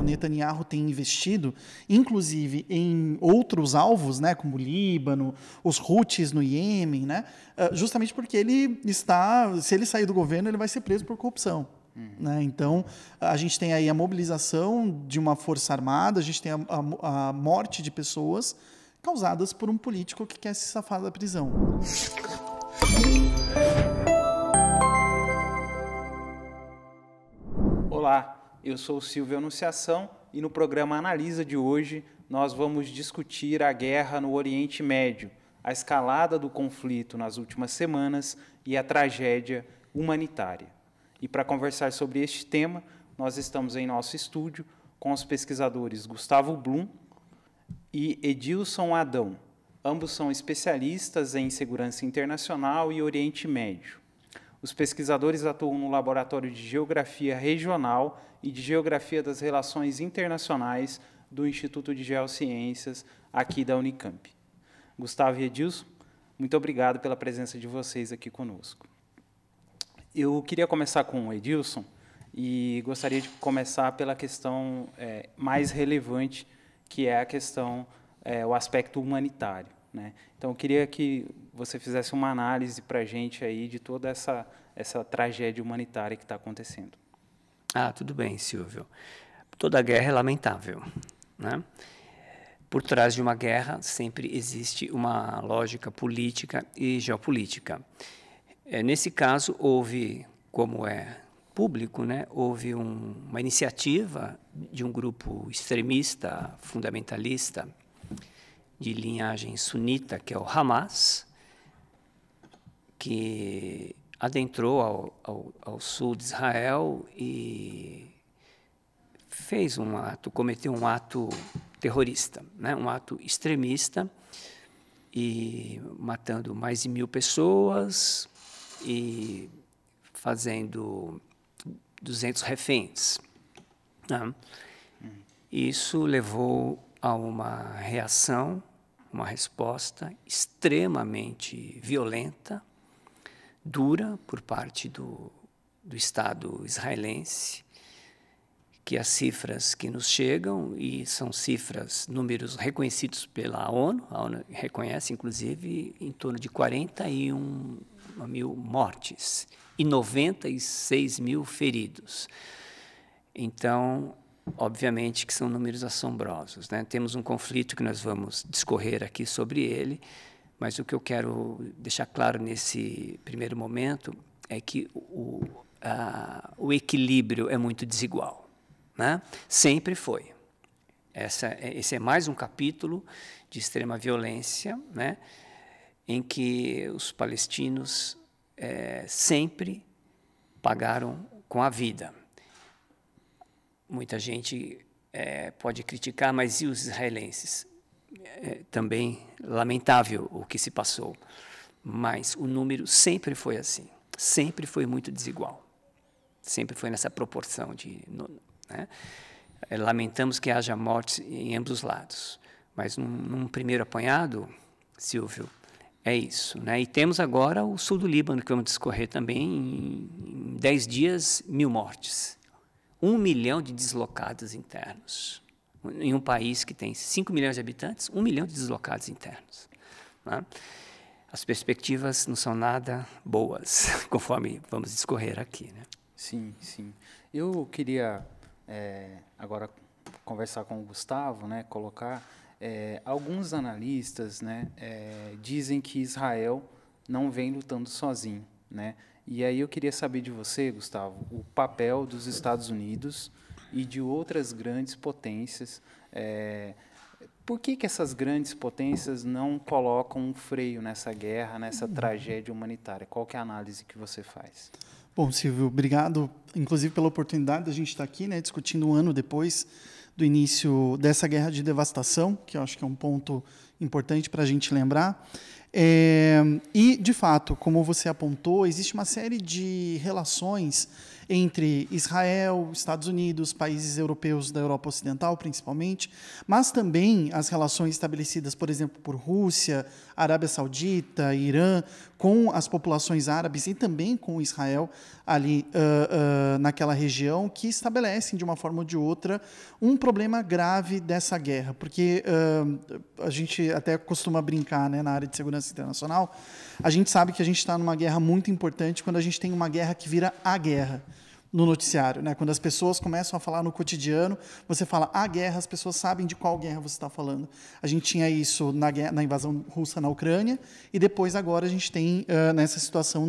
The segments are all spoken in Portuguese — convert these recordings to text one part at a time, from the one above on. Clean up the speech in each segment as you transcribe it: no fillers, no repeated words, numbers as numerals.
Netanyahu tem investido, inclusive em outros alvos, né, como o Líbano, os Houthis no Iêmen, né, justamente porque ele está, se ele sair do governo, ele vai ser preso por corrupção. Né? Então, a gente tem aí a mobilização de uma força armada, a gente tem a morte de pessoas causadas por um político que quer se safar da prisão. Olá, eu sou o Silvio Anunciação e no programa Analisa de hoje nós vamos discutir a guerra no Oriente Médio, a escalada do conflito nas últimas semanas e a tragédia humanitária. E para conversar sobre este tema, nós estamos em nosso estúdio com os pesquisadores Gustavo Blum e Edilson Adão. Ambos são especialistas em segurança internacional e Oriente Médio. Os pesquisadores atuam no Laboratório de Geografia Regional e de Geografia das Relações Internacionais do Instituto de Geociências, aqui da Unicamp. Gustavo e Edilson, muito obrigado pela presença de vocês aqui conosco. Eu queria começar com o Edilson e gostaria de começar pela questão mais relevante, que é a questão, o aspecto humanitário, né? Então, eu queria que você fizesse uma análise para a gente aí de toda essa tragédia humanitária que está acontecendo. Tudo bem, Silvio. Toda guerra é lamentável, né? Por trás de uma guerra sempre existe uma lógica política e geopolítica. Nesse caso, houve, como é público, né, houve uma iniciativa de um grupo extremista, fundamentalista, de linhagem sunita, que é o Hamas, que adentrou ao sul de Israel e cometeu um ato terrorista, né, um ato extremista, e matando mais de 1.000 pessoas, e fazendo 200 reféns. Né? Isso levou a uma reação, uma resposta extremamente violenta, dura, por parte do Estado israelense, que as cifras que nos chegam, e são números reconhecidos pela ONU, a ONU reconhece, inclusive, em torno de 41.000 mortes e 96.000 feridos. Então, obviamente que são números assombrosos, né? Temos um conflito que nós vamos discorrer aqui sobre ele, mas o que eu quero deixar claro nesse primeiro momento é que o equilíbrio é muito desigual, né? Sempre foi. Esse é mais um capítulo de extrema violência, né? Em que os palestinos sempre pagaram com a vida. Muita gente pode criticar, mas e os israelenses? Também lamentável o que se passou, mas o número sempre foi assim, sempre foi muito desigual, sempre foi nessa proporção né? Lamentamos que haja mortes em ambos os lados, mas num primeiro apanhado, Silvio, é isso, né? E temos agora o sul do Líbano, que vamos discorrer também, em 10 dias, 1.000 mortes. 1 milhão de deslocados internos. Em um país que tem 5 milhões de habitantes, 1 milhão de deslocados internos. Né? As perspectivas não são nada boas, conforme vamos discorrer aqui. Né? Sim, sim. Eu queria agora conversar com o Gustavo, né, colocar... alguns analistas, né, dizem que Israel não vem lutando sozinho, né? E aí eu queria saber de você, Gustavo, o papel dos Estados Unidos e de outras grandes potências. Por que essas grandes potências não colocam um freio nessa guerra, nessa tragédia humanitária? Qual que é a análise que você faz? Bom, Silvio, obrigado, inclusive, pela oportunidade de a gente estar aqui, né, discutindo um ano depois do início dessa guerra de devastação, que eu acho que é um ponto importante para a gente lembrar. E, de fato, como você apontou, existe uma série de relações entre Israel, Estados Unidos, países europeus da Europa Ocidental, principalmente, mas também as relações estabelecidas, por exemplo, por Rússia, Arábia Saudita, Irã, com as populações árabes e também com Israel ali naquela região, que estabelecem, de uma forma ou de outra, um problema grave dessa guerra. Porque a gente até costuma brincar, né, na área de segurança internacional, a gente sabe que a gente está numa guerra muito importante quando a gente tem uma guerra que vira a guerra no noticiário, né? Quando as pessoas começam a falar no cotidiano, você fala a guerra, as pessoas sabem de qual guerra você está falando. A gente tinha isso na invasão russa na Ucrânia e depois agora a gente tem nessa situação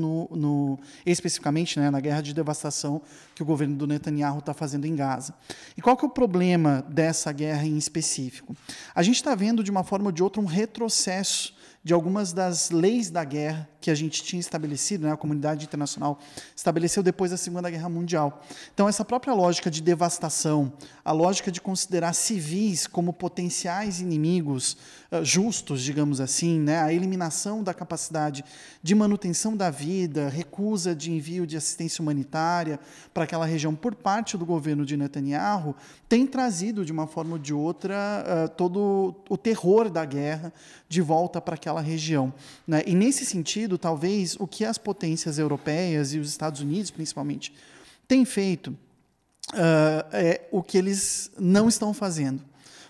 especificamente, né, na guerra de devastação que o governo do Netanyahu está fazendo em Gaza. E qual que é o problema dessa guerra em específico? A gente está vendo de uma forma ou de outra um retrocesso de algumas das leis da guerra que a gente tinha estabelecido, né, a comunidade internacional estabeleceu depois da Segunda Guerra Mundial. Então, essa própria lógica de devastação, a lógica de considerar civis como potenciais inimigos justos, digamos assim, né, a eliminação da capacidade de manutenção da vida, recusa de envio de assistência humanitária para aquela região por parte do governo de Netanyahu, tem trazido, de uma forma ou de outra, todo o terror da guerra de volta para aquela região, né? E, nesse sentido, talvez o que as potências europeias e os Estados Unidos, principalmente, têm feito é o que eles não estão fazendo.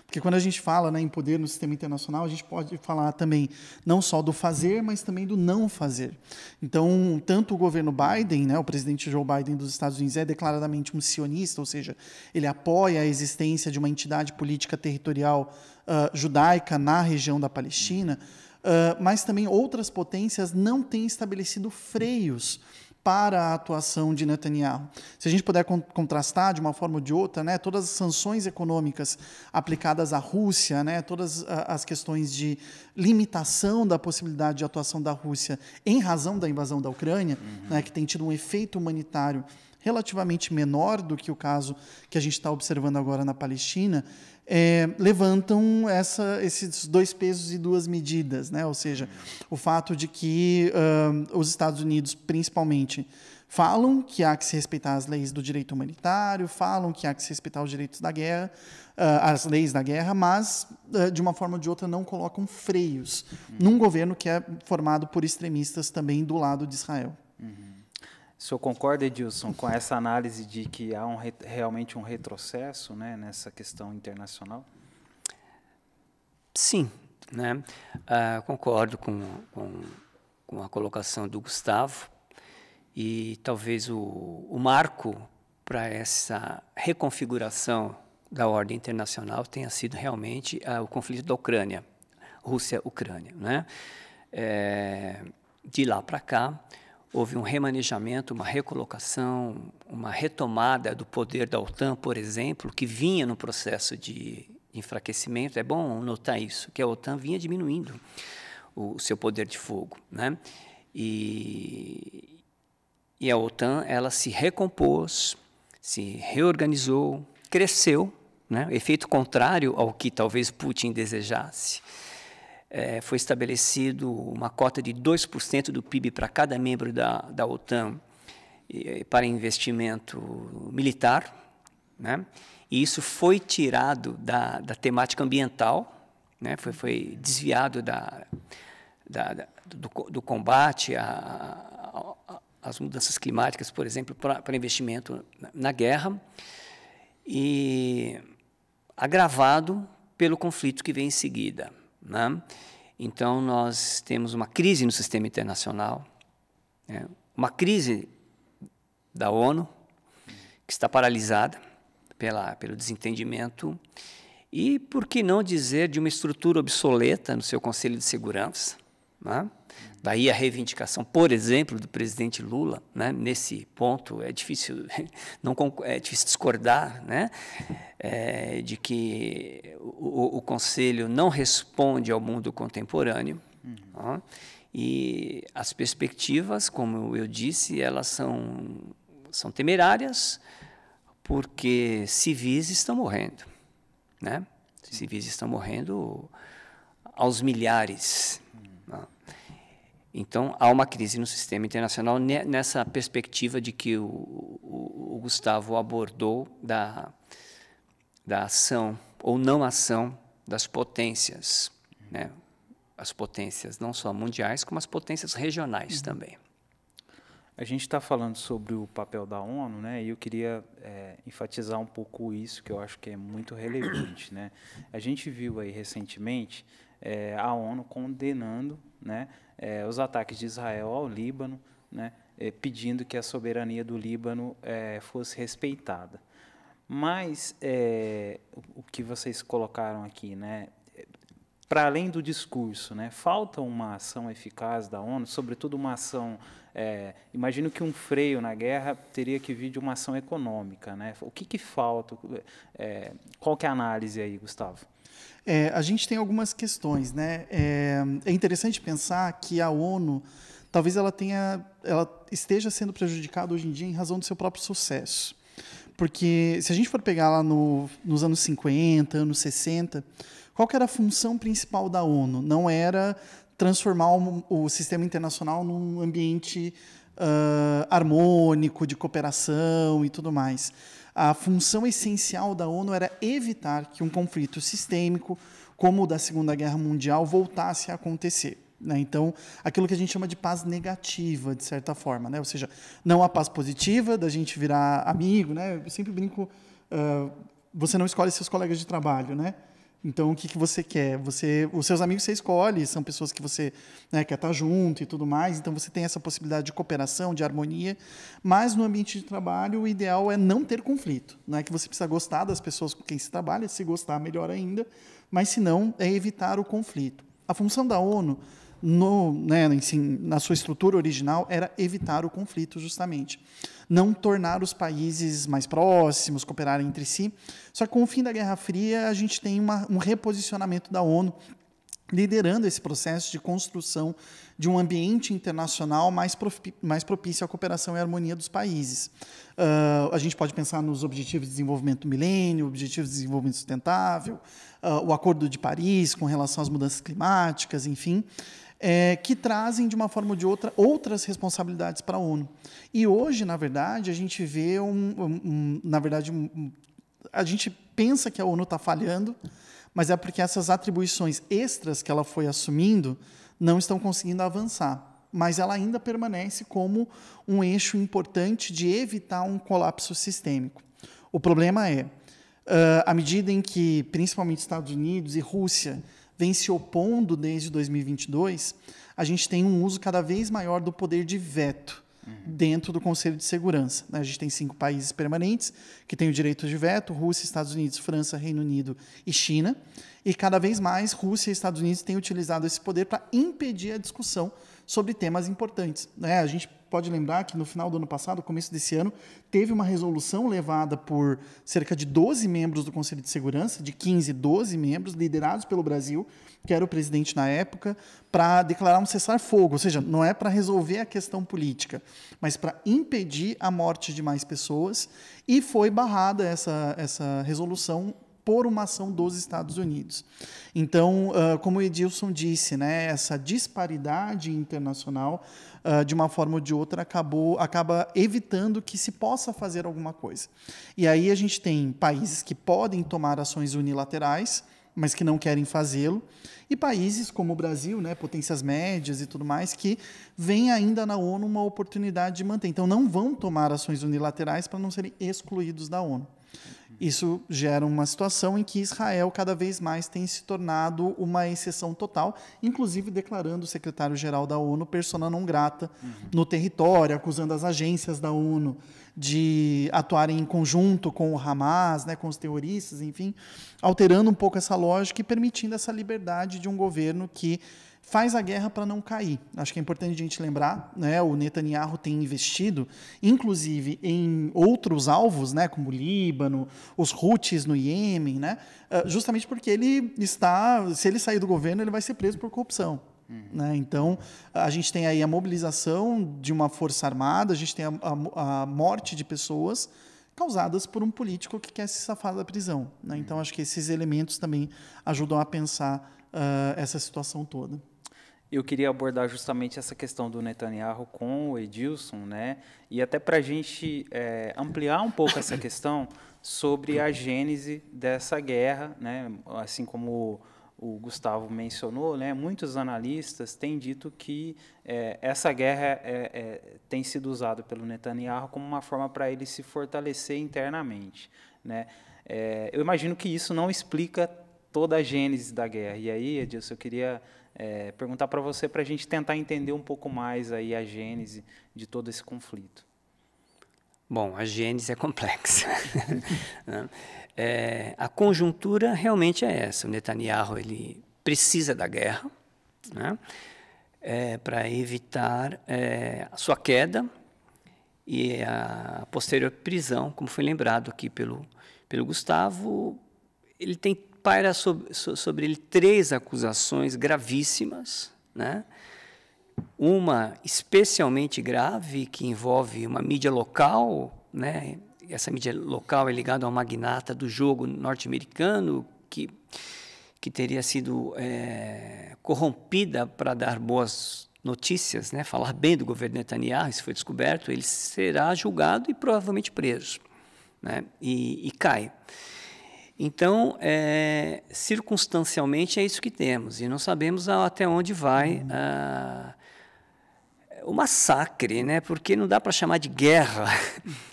Porque quando a gente fala, né, em poder no sistema internacional, a gente pode falar também não só do fazer, mas também do não fazer. Então, tanto o governo Biden, né, o presidente Joe Biden dos Estados Unidos é declaradamente um sionista, ou seja, ele apoia a existência de uma entidade política territorial judaica na região da Palestina, mas também outras potências não têm estabelecido freios para a atuação de Netanyahu. Se a gente puder contrastar de uma forma ou de outra, né, todas as sanções econômicas aplicadas à Rússia, né, todas as questões de limitação da possibilidade de atuação da Rússia em razão da invasão da Ucrânia, né, que tem tido um efeito humanitário relativamente menor do que o caso que a gente está observando agora na Palestina, levantam esses dois pesos e duas medidas, né? Ou seja, o fato de que os Estados Unidos, principalmente, falam que há que se respeitar as leis do direito humanitário, falam que há que se respeitar os direitos da guerra, as leis da guerra, mas, de uma forma ou de outra, não colocam freios num governo que é formado por extremistas também do lado de Israel. O senhor concorda, Edilson, com essa análise de que há realmente um retrocesso, né, nessa questão internacional? Sim, né? Concordo com a colocação do Gustavo e talvez o marco para essa reconfiguração da ordem internacional tenha sido realmente o conflito da Ucrânia, Rússia-Ucrânia, né? De lá para cá, houve um remanejamento, uma recolocação, uma retomada do poder da OTAN, por exemplo, que vinha no processo de enfraquecimento. É bom notar isso, que a OTAN vinha diminuindo o seu poder de fogo, né? E a OTAN, ela se recompôs, se reorganizou, cresceu, né? Efeito contrário ao que talvez Putin desejasse. Foi estabelecido uma cota de 2% do PIB para cada membro da OTAN para investimento militar, né? E isso foi tirado da temática ambiental, né? Foi desviado do combate às mudanças climáticas, por exemplo, para investimento na guerra, e agravado pelo conflito que vem em seguida, né? Então, nós temos uma crise no sistema internacional, né? Uma crise da ONU, que está paralisada pelo desentendimento, e, por que não dizer, de uma estrutura obsoleta no seu Conselho de Segurança, né? Daí a reivindicação, por exemplo, do presidente Lula, né? Nesse ponto é difícil discordar, né? De que o Conselho não responde ao mundo contemporâneo, né? E as perspectivas, como eu disse, elas são temerárias, porque civis estão morrendo, né? Civis estão morrendo aos milhares, né? Então, há uma crise no sistema internacional nessa perspectiva de que o Gustavo abordou da ação ou não ação das potências, né? As potências não só mundiais, como as potências regionais também. A gente está falando sobre o papel da ONU, né? E eu queria enfatizar um pouco isso, que eu acho que é muito relevante, né? A gente viu aí recentemente a ONU condenando, né, os ataques de Israel ao Líbano, né, pedindo que a soberania do Líbano fosse respeitada. Mas o que vocês colocaram aqui, né, para além do discurso, né, falta uma ação eficaz da ONU, sobretudo uma ação. Imagino que um freio na guerra teria que vir de uma ação econômica, né? O que falta? Qual que é a análise aí, Gustavo? A gente tem algumas questões, né? É interessante pensar que a ONU, talvez ela esteja sendo prejudicada hoje em dia em razão do seu próprio sucesso. Porque se a gente for pegar lá nos anos 50, anos 60, qual que era a função principal da ONU? Não era transformar o sistema internacional num ambiente harmônico, de cooperação e tudo mais. A função essencial da ONU era evitar que um conflito sistêmico, como o da Segunda Guerra Mundial, voltasse a acontecer, né? Então, aquilo que a gente chama de paz negativa, de certa forma, né? Ou seja, não a paz positiva, da gente virar amigo, né? Eu sempre brinco, você não escolhe seus colegas de trabalho, né? Então, o que você quer? Os seus amigos você escolhe, são pessoas que você, né, quer estar junto e tudo mais, então você tem essa possibilidade de cooperação, de harmonia, mas no ambiente de trabalho o ideal é não ter conflito. Não é que você precisa gostar das pessoas com quem se trabalha, se gostar, melhor ainda, mas se não, é evitar o conflito. A função da ONU, na sua estrutura original, era evitar o conflito, justamente. Não tornar os países mais próximos, cooperarem entre si. Só que com o fim da Guerra Fria, a gente tem um reposicionamento da ONU, liderando esse processo de construção de um ambiente internacional mais propício à cooperação e harmonia dos países. A gente pode pensar nos Objetivos de Desenvolvimento do Milênio, Objetivos de Desenvolvimento Sustentável, o Acordo de Paris com relação às mudanças climáticas, enfim, que trazem, de uma forma ou de outra, outras responsabilidades para a ONU. E hoje, na verdade, a gente vê a gente pensa que a ONU está falhando, mas é porque essas atribuições extras que ela foi assumindo não estão conseguindo avançar. Mas ela ainda permanece como um eixo importante de evitar um colapso sistêmico. O problema é, à medida em que, principalmente, Estados Unidos e Rússia vem se opondo desde 2022, a gente tem um uso cada vez maior do poder de veto dentro do Conselho de Segurança. A gente tem 5 países permanentes que têm o direito de veto: Rússia, Estados Unidos, França, Reino Unido e China. E cada vez mais Rússia e Estados Unidos têm utilizado esse poder para impedir a discussão sobre temas importantes. A gente pode lembrar que no final do ano passado, começo desse ano, teve uma resolução levada por cerca de 12 membros do Conselho de Segurança, de 15, 12 membros, liderados pelo Brasil, que era o presidente na época, para declarar um cessar-fogo. Ou seja, não é para resolver a questão política, mas para impedir a morte de mais pessoas. E foi barrada essa resolução por uma ação dos Estados Unidos. Então, como o Edilson disse, né, essa disparidade internacional, de uma forma ou de outra, acaba evitando que se possa fazer alguma coisa. E aí a gente tem países que podem tomar ações unilaterais, mas que não querem fazê-lo, e países como o Brasil, né, potências médias e tudo mais, que veem ainda na ONU uma oportunidade de manter. Então, não vão tomar ações unilaterais para não serem excluídos da ONU. Isso gera uma situação em que Israel cada vez mais tem se tornado uma exceção total, inclusive declarando o secretário-geral da ONU persona não grata no território, acusando as agências da ONU de atuarem em conjunto com o Hamas, né, com os terroristas, enfim, alterando um pouco essa lógica e permitindo essa liberdade de um governo que faz a guerra para não cair. Acho que é importante a gente lembrar, né, o Netanyahu tem investido, inclusive, em outros alvos, né, como o Líbano, os Houthis no Iêmen, né, justamente porque se ele sair do governo, ele vai ser preso por corrupção. Né? Então, a gente tem aí a mobilização de uma força armada, a gente tem a morte de pessoas causadas por um político que quer se safar da prisão. Né? Então, acho que esses elementos também ajudam a pensar essa situação toda. Eu queria abordar justamente essa questão do Netanyahu com o Edilson, né? E até para a gente ampliar um pouco essa questão sobre a gênese dessa guerra, né? Assim como o Gustavo mencionou, né? Muitos analistas têm dito que essa guerra tem sido usada pelo Netanyahu como uma forma para ele se fortalecer internamente, né? Eu imagino que isso não explica toda a gênese da guerra. E aí, Edilson, eu queria perguntar para você, para a gente tentar entender um pouco mais aí a gênese de todo esse conflito. Bom, a gênese é complexa. A conjuntura realmente é essa. O Netanyahu ele precisa da guerra, né, para evitar a sua queda e a posterior prisão, como foi lembrado aqui pelo Gustavo. Ele paira sobre ele 3 acusações gravíssimas, né? Uma especialmente grave, que envolve uma mídia local, né? Essa mídia local é ligada a uma magnata do jogo norte-americano que teria sido corrompida para dar boas notícias, né? Falar bem do governo Netanyahu. Isso foi descoberto, ele será julgado e provavelmente preso, né? E cai. Então, circunstancialmente é isso que temos, e não sabemos até onde vai o massacre, né? Porque não dá para chamar de guerra.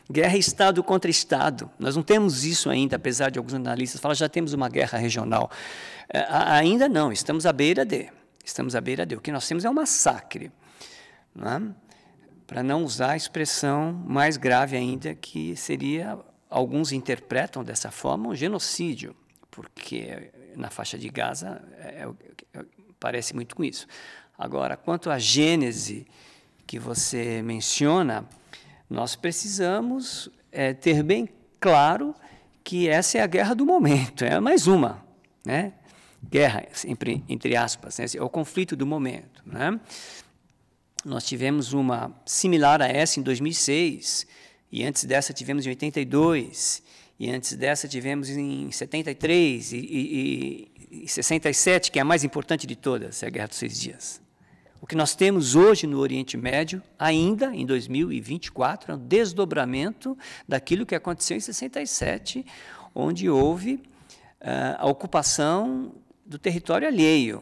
Guerra é Estado contra Estado. Nós não temos isso ainda, apesar de alguns analistas falarem já temos uma guerra regional. Ainda não, estamos à beira de. O que nós temos é um massacre, né? Para não usar a expressão mais grave ainda, que seria... Alguns interpretam dessa forma um genocídio, porque na faixa de Gaza parece muito com isso. Agora, quanto à gênese que você menciona, nós precisamos ter bem claro que essa é a guerra do momento, é mais uma, né? Guerra, sempre entre aspas, né? É o conflito do momento, né? Nós tivemos uma similar a essa em 2006, e antes dessa tivemos em 82, e antes dessa tivemos em 73 e 67, que é a mais importante de todas, é a Guerra dos 6 Dias. O que nós temos hoje no Oriente Médio, ainda em 2024, é um desdobramento daquilo que aconteceu em 67, onde houve a ocupação do território alheio.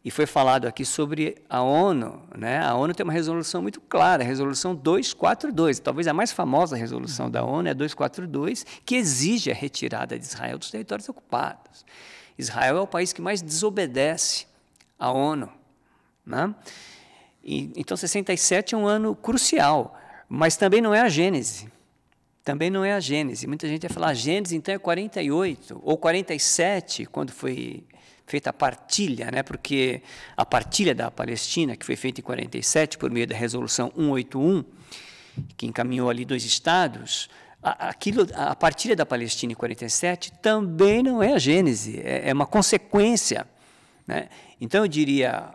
E foi falado aqui sobre a ONU, né? A ONU tem uma resolução muito clara, a resolução 242, talvez a mais famosa resolução da ONU é a 242, que exige a retirada de Israel dos territórios ocupados. Israel é o país que mais desobedece à ONU, né? Então, 67 é um ano crucial, mas também não é a Gênese. Também não é a Gênese. Muita gente vai falar, a Gênese, então, é 48 ou 47, quando foi feita a partilha, né? Porque a partilha da Palestina, que foi feita em 47 por meio da Resolução 181, que encaminhou ali 2 estados, a partilha da Palestina em 47 também não é a Gênese, é uma consequência, né? Então, eu diria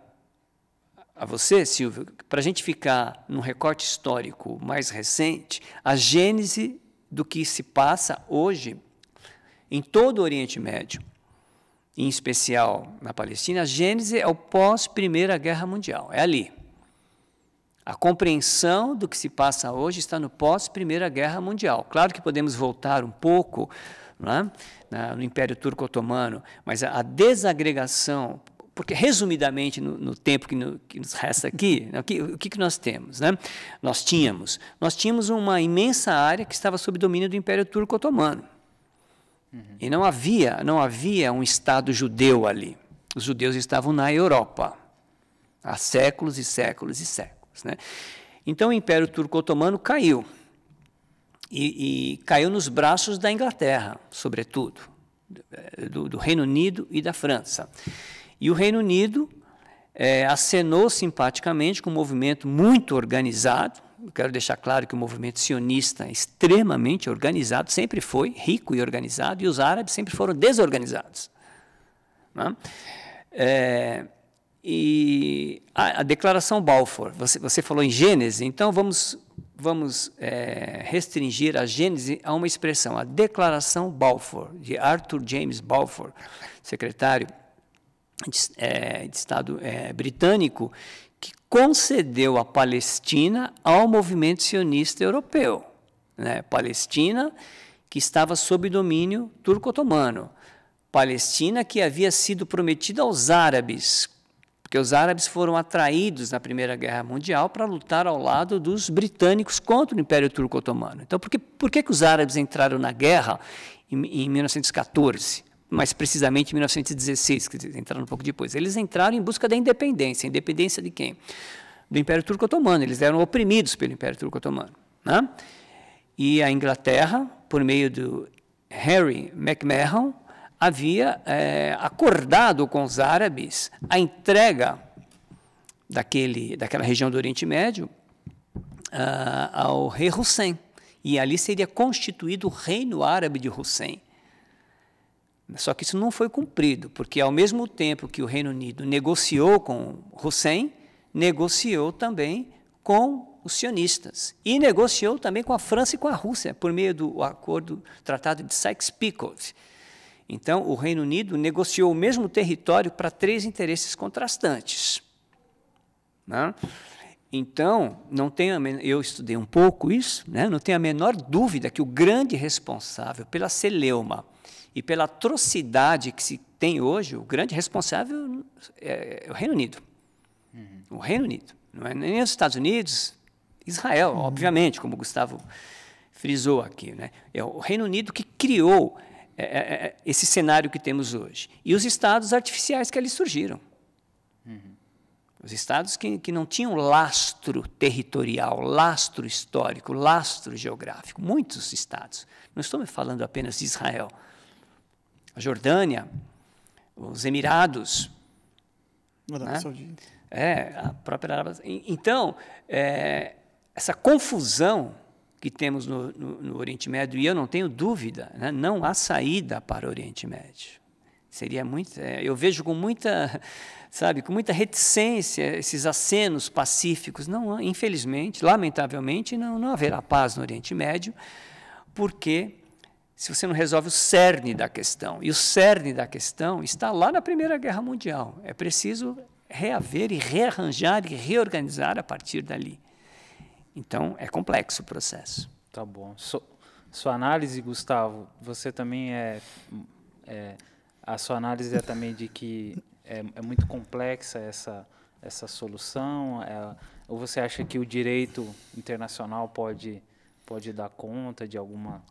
a você, Silvio, para a gente ficar num recorte histórico mais recente, a gênese do que se passa hoje em todo o Oriente Médio, em especial na Palestina, a gênese é o pós-Primeira Guerra Mundial, é ali. A compreensão do que se passa hoje está no pós-Primeira Guerra Mundial. Claro que podemos voltar um pouco, né, no Império Turco-Otomano, mas a desagregação, porque resumidamente no tempo que nos resta aqui, o que nós temos, né? Nós tínhamos uma imensa área que estava sob domínio do Império Turco-Otomano. E não havia um Estado judeu ali. Os judeus estavam na Europa há séculos e séculos e séculos, né? Então o Império Turco-Otomano caiu. E caiu nos braços da Inglaterra, sobretudo, do Reino Unido e da França. E o Reino Unido acenou simpaticamente com um movimento muito organizado. Eu quero deixar claro que o movimento sionista é extremamente organizado, sempre foi rico e organizado, e os árabes sempre foram desorganizados, né? E a Declaração Balfour, você falou em Gênese, então vamos restringir a Gênese a uma expressão, a Declaração Balfour, de Arthur James Balfour, secretário de Estado britânico, que concedeu a Palestina ao movimento sionista europeu, né? Palestina que estava sob domínio turco-otomano, Palestina que havia sido prometida aos árabes, porque os árabes foram atraídos na Primeira Guerra Mundial para lutar ao lado dos britânicos contra o Império Turco-Otomano. Então, por que os árabes entraram na guerra em 1914? Mais precisamente em 1916, que eles entraram um pouco depois. Eles entraram em busca da independência. Independência de quem? Do Império Turco-Otomano. Eles eram oprimidos pelo Império Turco-Otomano, né? E a Inglaterra, por meio do Harry McMahon, havia acordado com os árabes a entrega daquela região do Oriente Médio ao rei Hussein. E ali seria constituído o Reino Árabe de Hussein. Só que isso não foi cumprido, porque ao mesmo tempo que o Reino Unido negociou com Hussein, negociou também com os sionistas. E negociou também com a França e com a Rússia, por meio do Tratado de Sykes-Picot. Então, o Reino Unido negociou o mesmo território para 3 interesses contrastantes, né? Então, eu estudei um pouco isso, né? Não tenho a menor dúvida que o grande responsável pela celeuma e pela atrocidade que se tem hoje, o grande responsável é o Reino Unido. O Reino Unido. Não é nem os Estados Unidos, Israel, obviamente, como o Gustavo frisou aqui, né? É o Reino Unido que criou esse cenário que temos hoje. E os estados artificiais que ali surgiram. Os estados que não tinham lastro territorial, lastro histórico, lastro geográfico. Muitos estados. Não estou me falando apenas de Israel. A Jordânia, os Emirados, né? A própria Arábia. Então, essa confusão que temos no Oriente Médio, e eu não tenho dúvida, né? Não há saída para o Oriente Médio. Seria muito, eu vejo com muita, com muita reticência esses acenos pacíficos. Não, infelizmente, lamentavelmente, não haverá paz no Oriente Médio, porque se você não resolve o cerne da questão, e o cerne da questão está lá na Primeira Guerra Mundial, é preciso reaver e rearranjar e reorganizar a partir dali. Então, é complexo o processo. Tá bom. Sua análise, Gustavo, você também a sua análise é também de que é muito complexa essa solução? Ou você acha que o direito internacional pode dar conta de alguma...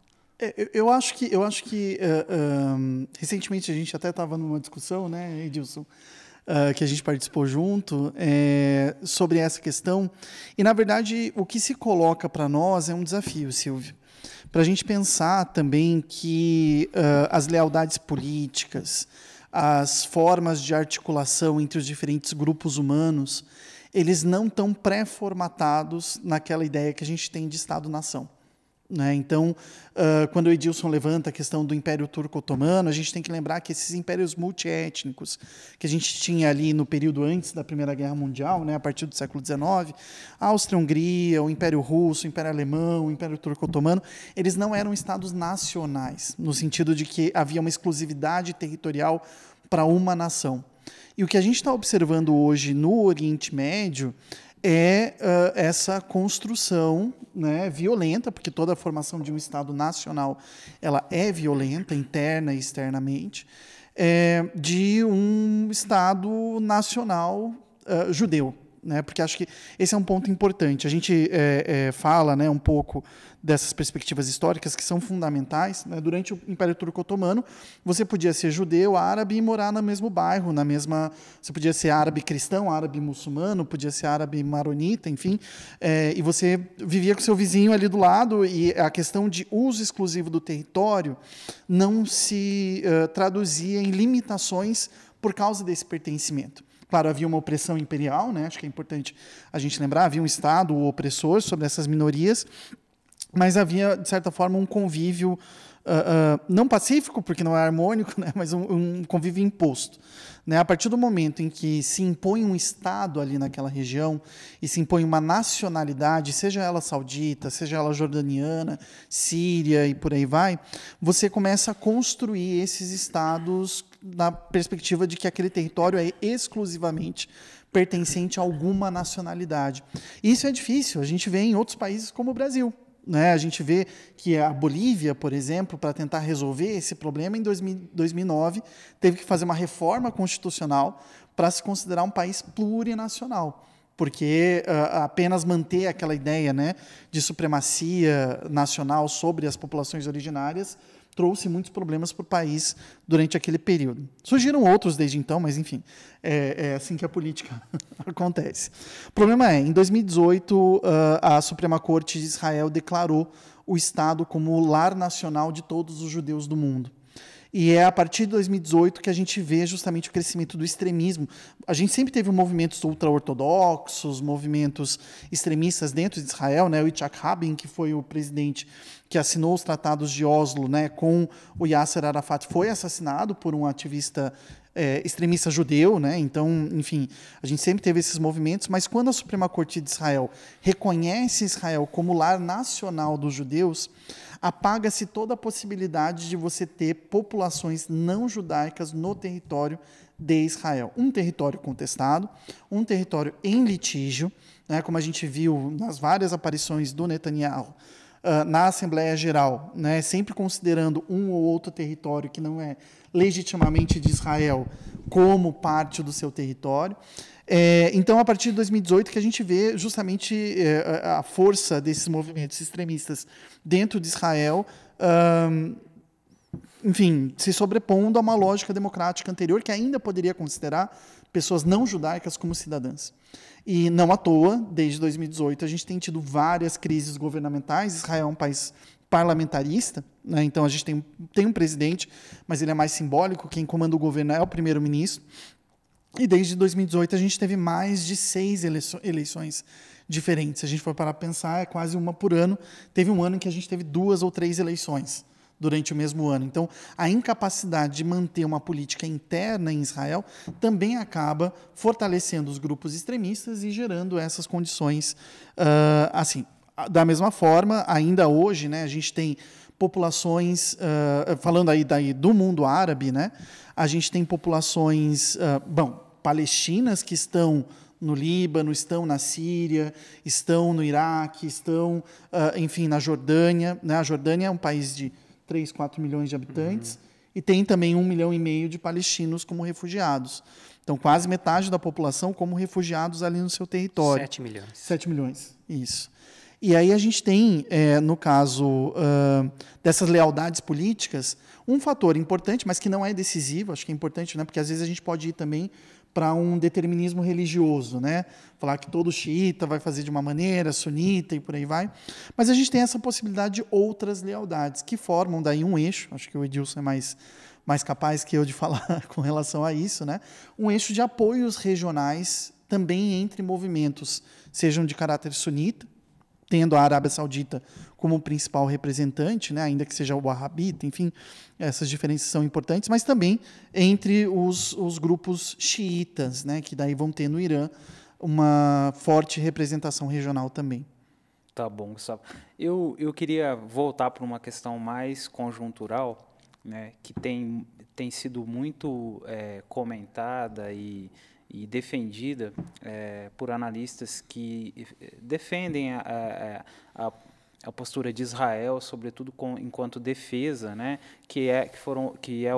Eu acho que recentemente a gente até estava numa discussão, né, Edilson, que a gente participou junto, sobre essa questão. E, na verdade, o que se coloca para nós é um desafio, Silvio. Para a gente pensar também que as lealdades políticas, as formas de articulação entre os diferentes grupos humanos, eles não estão pré-formatados naquela ideia que a gente tem de Estado-nação. Né? Então, quando o Edilson levanta a questão do Império Turco-Otomano, a gente tem que lembrar que esses impérios multiétnicos que a gente tinha ali no período antes da Primeira Guerra Mundial, né, a partir do século XIX, a Áustria-Hungria, o Império Russo, o Império Alemão, o Império Turco-Otomano, eles não eram estados nacionais, no sentido de que havia uma exclusividade territorial para uma nação. E o que a gente está observando hoje no Oriente Médio é essa construção, né, violenta, porque toda a formação de um Estado nacional ela é violenta, interna e externamente, de um Estado nacional judeu. Né, porque acho que esse é um ponto importante. A gente fala, né, um pouco dessas perspectivas históricas que são fundamentais. Né? Durante o Império Turco-Otomano, você podia ser judeu, árabe e morar no mesmo bairro, você podia ser árabe cristão, árabe muçulmano, podia ser árabe maronita, enfim, e você vivia com seu vizinho ali do lado, e a questão de uso exclusivo do território não se traduzia em limitações por causa desse pertencimento. Claro, havia uma opressão imperial, né? Acho que é importante a gente lembrar, havia um Estado opressor sobre essas minorias, mas havia, de certa forma, um convívio não pacífico, porque não é harmônico, né, mas um convívio imposto. Né? A partir do momento em que se impõe um Estado ali naquela região e se impõe uma nacionalidade, seja ela saudita, seja ela jordaniana, síria e por aí vai, você começa a construir esses Estados na perspectiva de que aquele território é exclusivamente pertencente a alguma nacionalidade. Isso é difícil, a gente vê em outros países como o Brasil. Né? A gente vê que a Bolívia, por exemplo, para tentar resolver esse problema, em 2009, teve que fazer uma reforma constitucional para se considerar um país plurinacional, porque apenas manter aquela ideia, né, de supremacia nacional sobre as populações originárias trouxe muitos problemas para o país durante aquele período. Surgiram outros desde então, mas, enfim, é assim que a política acontece. O problema é, em 2018, a Suprema Corte de Israel declarou o Estado como o lar nacional de todos os judeus do mundo. E é a partir de 2018 que a gente vê justamente o crescimento do extremismo. A gente sempre teve movimentos ultra-ortodoxos, movimentos extremistas dentro de Israel, né? O Yitzhak Rabin, que foi o presidente que assinou os tratados de Oslo, né, com o Yasser Arafat, foi assassinado por um ativista extremista judeu, né? Então, enfim, a gente sempre teve esses movimentos, mas quando a Suprema Corte de Israel reconhece Israel como lar nacional dos judeus, apaga-se toda a possibilidade de você ter populações não judaicas no território de Israel. Um território contestado, um território em litígio, né, como a gente viu nas várias aparições do Netanyahu na Assembleia Geral, né, sempre considerando um ou outro território que não é legitimamente de Israel como parte do seu território. Então, a partir de 2018, que a gente vê justamente a força desses movimentos extremistas dentro de Israel, enfim, se sobrepondo a uma lógica democrática anterior, que ainda poderia considerar pessoas não judaicas como cidadãs. E não à toa, desde 2018, a gente tem tido várias crises governamentais. Israel é um país parlamentarista, né? Então a gente tem um presidente, mas ele é mais simbólico, quem comanda o governo é o primeiro-ministro. E desde 2018 a gente teve mais de 6 eleições diferentes. Se a gente for parar para pensar, é quase uma por ano. Teve um ano em que a gente teve 2 ou 3 eleições durante o mesmo ano. Então, a incapacidade de manter uma política interna em Israel também acaba fortalecendo os grupos extremistas e gerando essas condições assim. Da mesma forma, ainda hoje, né, a gente tem populações, falando aí do mundo árabe, né, a gente tem populações, palestinas que estão no Líbano, estão na Síria, estão no Iraque, estão, enfim, na Jordânia. Né? A Jordânia é um país de 3, 4 milhões de habitantes, e tem também 1,5 milhão de palestinos como refugiados. Então, quase metade da população como refugiados ali no seu território. 7 milhões. 7 milhões, isso. E aí a gente tem, no caso dessas lealdades políticas, um fator importante, mas que não é decisivo, acho que é importante, né, porque às vezes a gente pode ir também para um determinismo religioso, né? Falar que todo xiita vai fazer de uma maneira, sunita e por aí vai. Mas a gente tem essa possibilidade de outras lealdades, que formam daí um eixo, acho que o Edilson é mais capaz que eu de falar com relação a isso, né? Um eixo de apoios regionais também entre movimentos, sejam de caráter sunita, tendo a Arábia Saudita como principal representante, né, ainda que seja o wahhabita, enfim, essas diferenças são importantes, mas também entre os grupos xiitas, né, que daí vão ter no Irã uma forte representação regional também. Tá bom, Gustavo. Eu queria voltar para uma questão mais conjuntural, né, que tem sido muito comentada e defendida por analistas que defendem a postura de Israel, sobretudo enquanto defesa, né,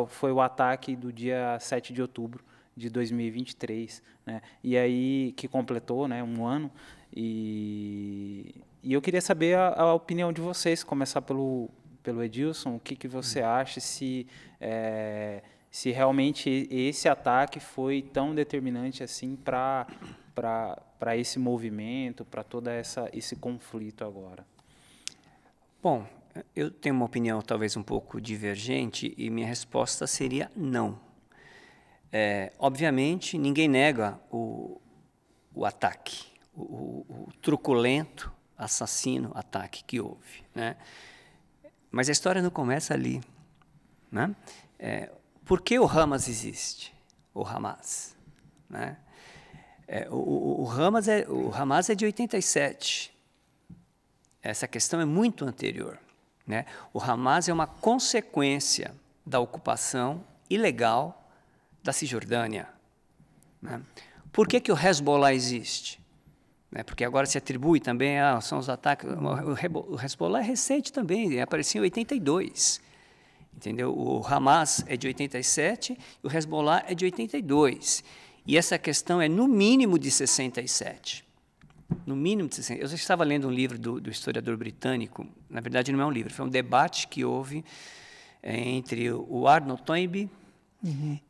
foi o ataque do dia 7 de outubro de 2023, né, e aí que completou, né, um ano, e eu queria saber a opinião de vocês, começar pelo Edilson, o que você acha, se realmente esse ataque foi tão determinante assim para esse movimento, para todo esse conflito agora. Bom, eu tenho uma opinião talvez um pouco divergente e minha resposta seria não. Obviamente, ninguém nega o ataque, o truculento, assassino ataque que houve, né? Mas a história não começa ali, né? Por que o Hamas existe? O Hamas, né? O Hamas é de 87. Essa questão é muito anterior, né? O Hamas é uma consequência da ocupação ilegal da Cisjordânia, né? Por que o Hezbollah existe? Porque agora se atribui também, são os ataques. O Hezbollah é recente também, apareceu em 82. Entendeu? O Hamas é de 87 e o Hezbollah é de 82. E essa questão é no mínimo de 67. No mínimo de 60. Eu já estava lendo um livro do historiador britânico, na verdade não é um livro, foi um debate que houve entre o Arnold Toynbee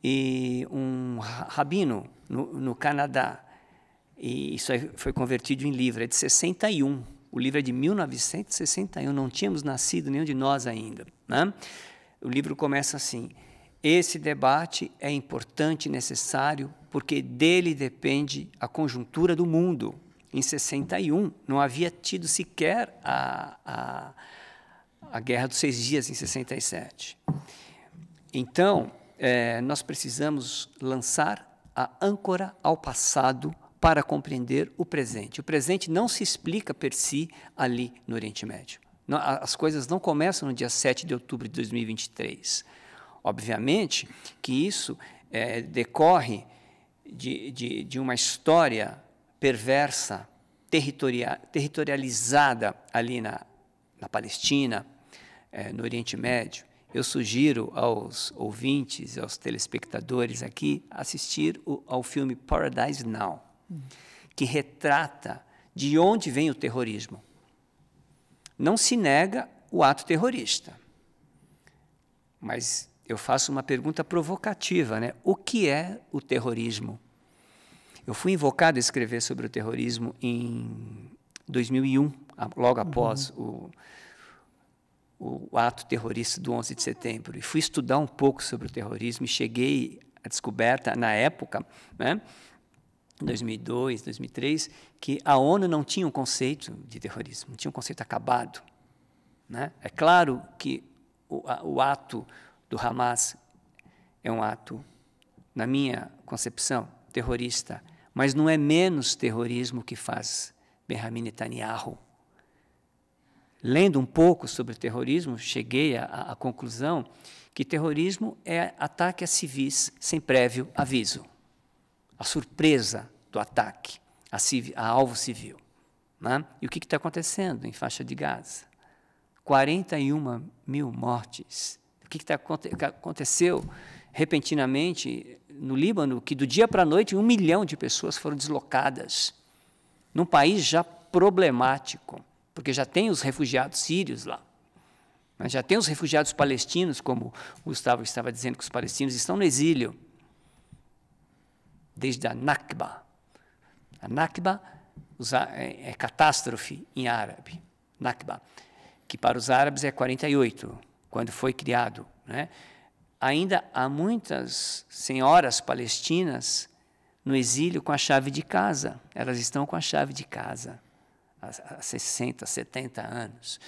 e um rabino no Canadá. E isso foi convertido em livro, é de 61. O livro é de 1961, não tínhamos nascido nenhum de nós ainda, né? O livro começa assim: esse debate é importante e necessário porque dele depende a conjuntura do mundo. Em 61, não havia tido sequer a Guerra dos 6 Dias, em 67. Então, nós precisamos lançar a âncora ao passado para compreender o presente. O presente não se explica per si ali no Oriente Médio. As coisas não começam no dia 7 de outubro de 2023. Obviamente que isso decorre de uma história perversa, territorializada ali na Palestina, no Oriente Médio. Eu sugiro aos ouvintes, aos telespectadores aqui, assistir ao filme Paradise Now, que retrata de onde vem o terrorismo. Não se nega o ato terrorista, mas eu faço uma pergunta provocativa, né? O que é o terrorismo? Eu fui invocado a escrever sobre o terrorismo em 2001, logo após o ato terrorista do 11 de setembro. E fui estudar um pouco sobre o terrorismo e cheguei à descoberta, na época, né, em 2002, 2003, que a ONU não tinha um conceito de terrorismo, não tinha um conceito acabado, né? É claro que o ato do Hamas é um ato, na minha concepção, terrorista, mas não é menos terrorismo que faz Benjamin Netanyahu. Lendo um pouco sobre o terrorismo, cheguei à conclusão que terrorismo é ataque a civis sem prévio aviso. A surpresa do ataque a alvo civil, né? E o que está acontecendo em faixa de Gaza? 41 mil mortes. O que aconteceu repentinamente no Líbano, que do dia para a noite 1 milhão de pessoas foram deslocadas, num país já problemático, porque já tem os refugiados sírios lá, mas já tem os refugiados palestinos, como o Gustavo estava dizendo, que os palestinos estão no exílio, desde a Nakba. A Nakba é catástrofe em árabe, Nakba, que para os árabes é 48, quando foi criado, né? Ainda há muitas senhoras palestinas no exílio com a chave de casa. Elas estão com a chave de casa há 60, 70 anos.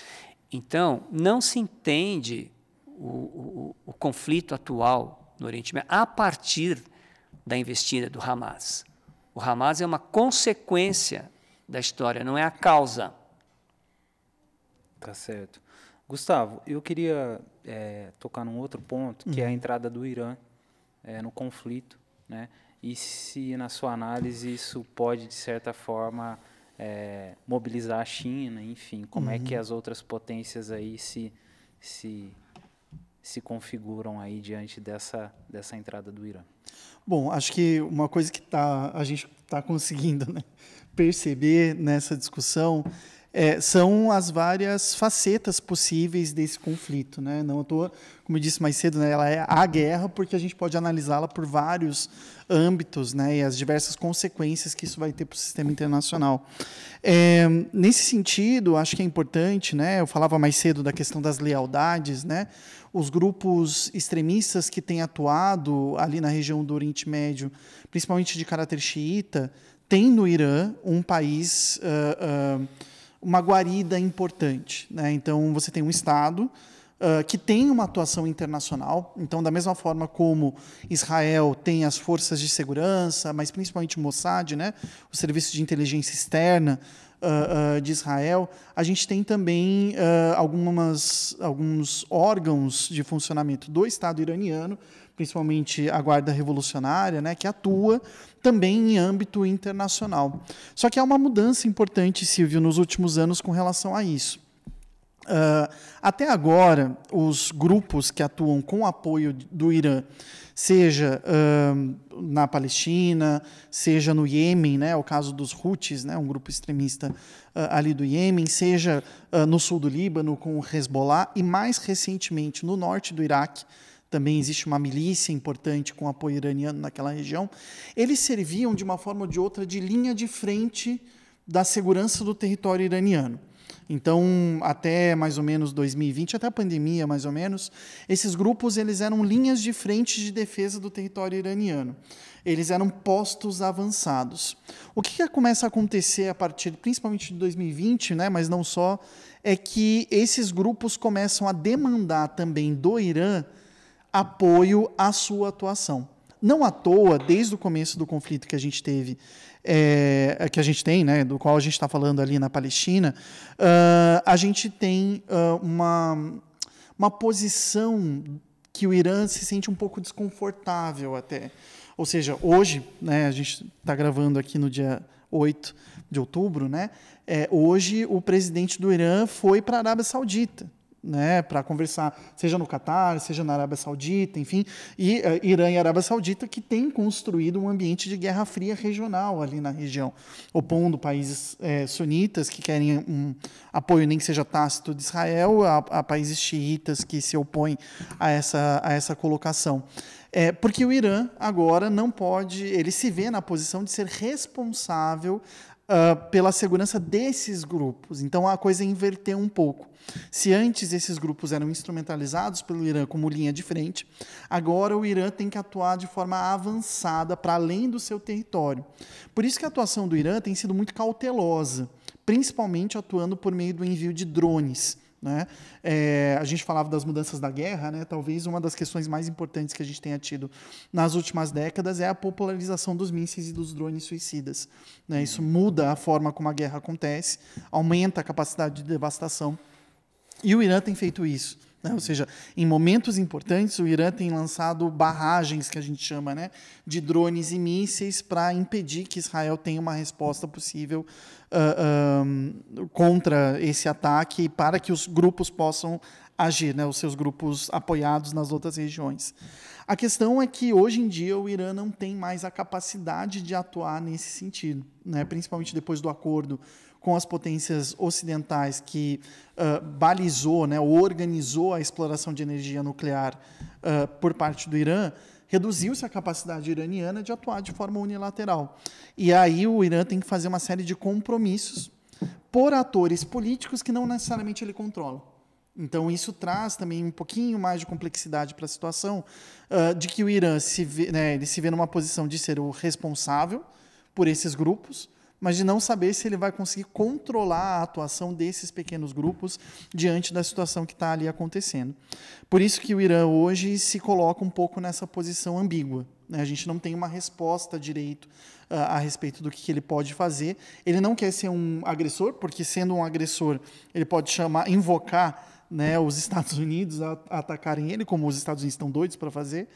Então, não se entende o conflito atual no Oriente Médio a partir da investida do Hamas. O Hamas é uma consequência da história, não é a causa. Tá certo. Gustavo, eu queria tocar num outro ponto, que é a entrada do Irã no conflito, né? E se, na sua análise, isso pode, de certa forma, mobilizar a China, enfim, como é que as outras potências aí se configuram aí diante dessa entrada do Irã? Bom, acho que uma coisa que a gente está conseguindo, né, perceber nessa discussão são as várias facetas possíveis desse conflito, né? Não à toa, como eu disse mais cedo, né, ela é a guerra porque a gente pode analisá-la por vários âmbitos, né, e as diversas consequências que isso vai ter para o sistema internacional. Nesse sentido, acho que é importante, né, eu falava mais cedo da questão das lealdades, né, os grupos extremistas que têm atuado ali na região do Oriente Médio, principalmente de caráter xiita, têm no Irã um país... uma guarida importante, né? Então, você tem um Estado, que tem uma atuação internacional. Então, da mesma forma como Israel tem as forças de segurança, mas principalmente o Mossad, né, o serviço de inteligência externa de Israel, a gente tem também alguns órgãos de funcionamento do Estado iraniano, principalmente a Guarda Revolucionária, né, que atua também em âmbito internacional. Só que há uma mudança importante, Silvio, nos últimos anos com relação a isso. Até agora, os grupos que atuam com apoio do Irã, seja na Palestina, seja no Iêmen, né, o caso dos Houthis, né, um grupo extremista ali do Iêmen, seja no sul do Líbano com o Hezbollah, e mais recentemente no norte do Iraque, também existe uma milícia importante com apoio iraniano naquela região, eles serviam de uma forma ou de outra de linha de frente da segurança do território iraniano. Então, até mais ou menos 2020, até a pandemia mais ou menos, esses grupos eles eram linhas de frente de defesa do território iraniano. Eles eram postos avançados. O que começa a acontecer a partir, principalmente de 2020, né, mas não só, é que esses grupos começam a demandar também do Irã apoio à sua atuação. Não à toa, desde o começo do conflito que a gente teve, que a gente tem, né, do qual a gente está falando ali na Palestina, a gente tem uma posição que o Irã se sente um pouco desconfortável até. Ou seja, hoje, né, a gente está gravando aqui no dia 8 de outubro, né, hoje o presidente do Irã foi para a Arábia Saudita, né, para conversar, seja no Catar, seja na Arábia Saudita, enfim, e Irã e Arábia Saudita que têm construído um ambiente de guerra fria regional ali na região, opondo países sunitas que querem um apoio nem que seja tácito de Israel a países xiitas que se opõem a essa colocação. Porque o Irã agora não pode, ele se vê na posição de ser responsável pela segurança desses grupos. Então a coisa inverteu um pouco. Se antes esses grupos eram instrumentalizados pelo Irã como linha de frente, agora o Irã tem que atuar de forma avançada para além do seu território. Por isso que a atuação do Irã tem sido muito cautelosa, principalmente atuando por meio do envio de drones, né? A gente falava das mudanças da guerra, né? Talvez uma das questões mais importantes que a gente tenha tido nas últimas décadas é a popularização dos mísseis e dos drones suicidas, né? Isso muda a forma como a guerra acontece, aumenta a capacidade de devastação, e o Irã tem feito isso, né? Ou seja, em momentos importantes, o Irã tem lançado barragens, que a gente chama, né, de drones e mísseis para impedir que Israel tenha uma resposta possível contra esse ataque, para que os grupos possam agir, né, os seus grupos apoiados nas outras regiões. A questão é que, hoje em dia, o Irã não tem mais a capacidade de atuar nesse sentido, né, principalmente depois do acordo com as potências ocidentais que balizou, né, ou organizou a exploração de energia nuclear por parte do Irã, reduziu-se a capacidade iraniana de atuar de forma unilateral. E aí o Irã tem que fazer uma série de compromissos por atores políticos que não necessariamente ele controla. Então, isso traz também um pouquinho mais de complexidade para a situação de que o Irã ele se vê numa posição de ser o responsável por esses grupos, mas de não saber se ele vai conseguir controlar a atuação desses pequenos grupos diante da situação que está ali acontecendo. Por isso que o Irã hoje se coloca um pouco nessa posição ambígua, né? A gente não tem uma resposta direito a respeito do que ele pode fazer. Ele não quer ser um agressor, porque sendo um agressor, ele pode invocar, né, os Estados Unidos a atacarem ele, como os Estados Unidos estão doidos para fazer,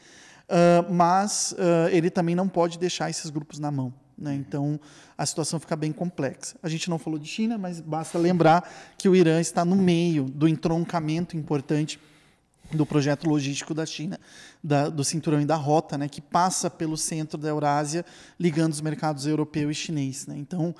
mas ele também não pode deixar esses grupos na mão, né? Então, a situação fica bem complexa. A gente não falou de China, mas basta lembrar que o Irã está no meio do entroncamento importante do projeto logístico da China, do cinturão e da rota, né, que passa pelo centro da Eurásia, ligando os mercados europeu e chinês, né? Então,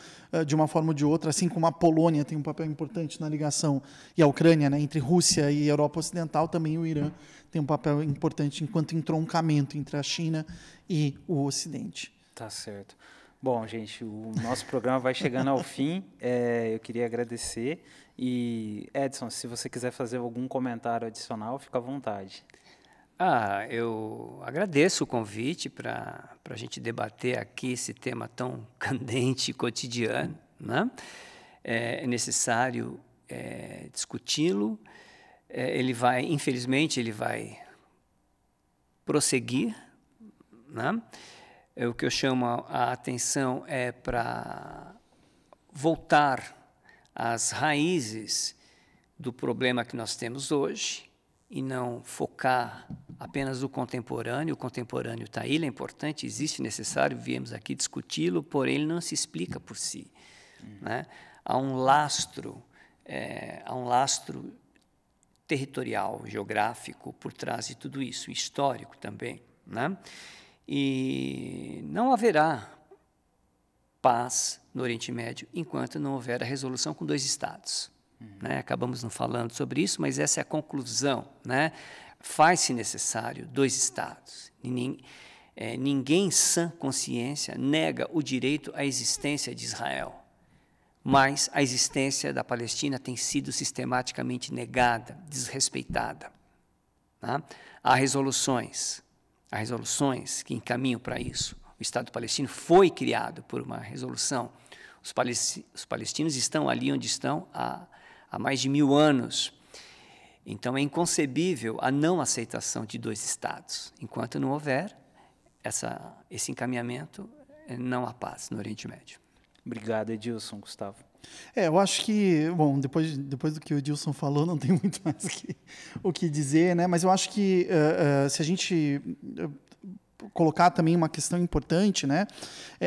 de uma forma ou de outra, assim como a Polônia tem um papel importante na ligação, e a Ucrânia, né, entre Rússia e Europa Ocidental, também o Irã tem um papel importante enquanto entroncamento entre a China e o Ocidente. Tá certo. Bom, gente, o nosso programa vai chegando ao fim. Eu queria agradecer. E, Edson, se você quiser fazer algum comentário adicional, fica à vontade. Eu agradeço o convite para a gente debater aqui esse tema tão candente e cotidiano, né? É necessário discuti-lo, infelizmente, ele vai prosseguir, né? O que eu chamo a atenção é para voltar às raízes do problema que nós temos hoje e não focar apenas no contemporâneo. O contemporâneo está aí, ele é importante, existe, necessário, viemos aqui discuti-lo, porém ele não se explica por si, né? Há um lastro territorial, geográfico por trás de tudo isso, histórico também, né? E não haverá paz no Oriente Médio enquanto não houver a resolução com 2 estados. Né? Acabamos não falando sobre isso, mas essa é a conclusão, né? Faz-se necessário 2 estados. Ninguém em sã consciência nega o direito à existência de Israel, mas a existência da Palestina tem sido sistematicamente negada, desrespeitada. Tá? Há resoluções que encaminham para isso. O Estado palestino foi criado por uma resolução. Os palestinos estão ali onde estão há mais de 1000 anos. Então, é inconcebível a não aceitação de 2 estados. Enquanto não houver esse encaminhamento, não há paz no Oriente Médio. Obrigado, Edilson. Gustavo. Eu acho que, bom, depois do que o Edilson falou, não tem muito mais o que dizer, né? Mas eu acho que se a gente colocar também uma questão importante, né?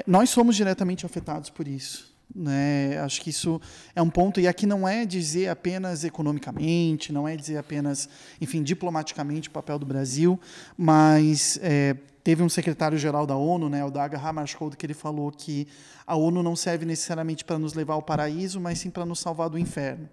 Nós somos diretamente afetados por isso. Né? Acho que isso é um ponto, e aqui não é dizer apenas economicamente, não é dizer apenas, enfim, diplomaticamente o papel do Brasil, mas teve um secretário-geral da ONU, né, o Dag Hammarskjöld, que ele falou que a ONU não serve necessariamente para nos levar ao paraíso, mas sim para nos salvar do inferno.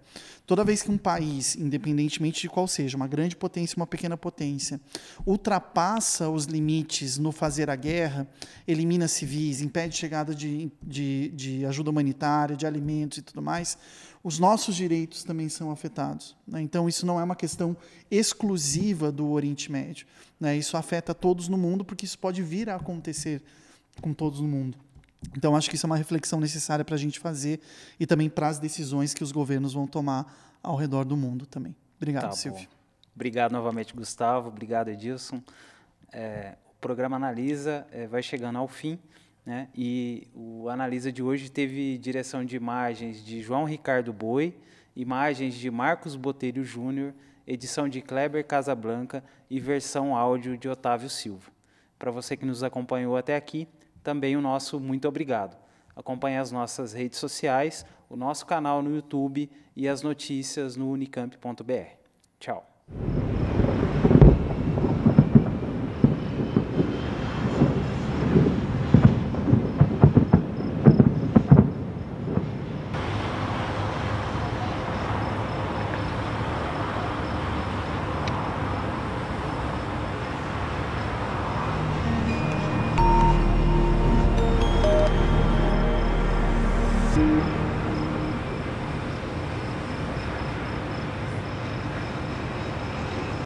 Toda vez que um país, independentemente de qual seja, uma grande potência, uma pequena potência, ultrapassa os limites no fazer a guerra, elimina civis, impede chegada de ajuda humanitária, de alimentos e tudo mais, os nossos direitos também são afetados. Né? Então, isso não é uma questão exclusiva do Oriente Médio. Né? Isso afeta todos no mundo, porque isso pode vir a acontecer com todos no mundo. Então, acho que isso é uma reflexão necessária para a gente fazer e também para as decisões que os governos vão tomar ao redor do mundo também. Obrigado, Silvio. Obrigado novamente, Gustavo. Obrigado, Edilson. O programa Analisa vai chegando ao fim, né? E o Analisa de hoje teve direção de imagens de João Ricardo Boi, imagens de Marcos Botelho Júnior, edição de Kleber Casablanca e versão áudio de Otávio Silva. Para você que nos acompanhou até aqui, também o nosso muito obrigado. Acompanhe as nossas redes sociais, o nosso canal no YouTube e as notícias no unicamp.br. Tchau.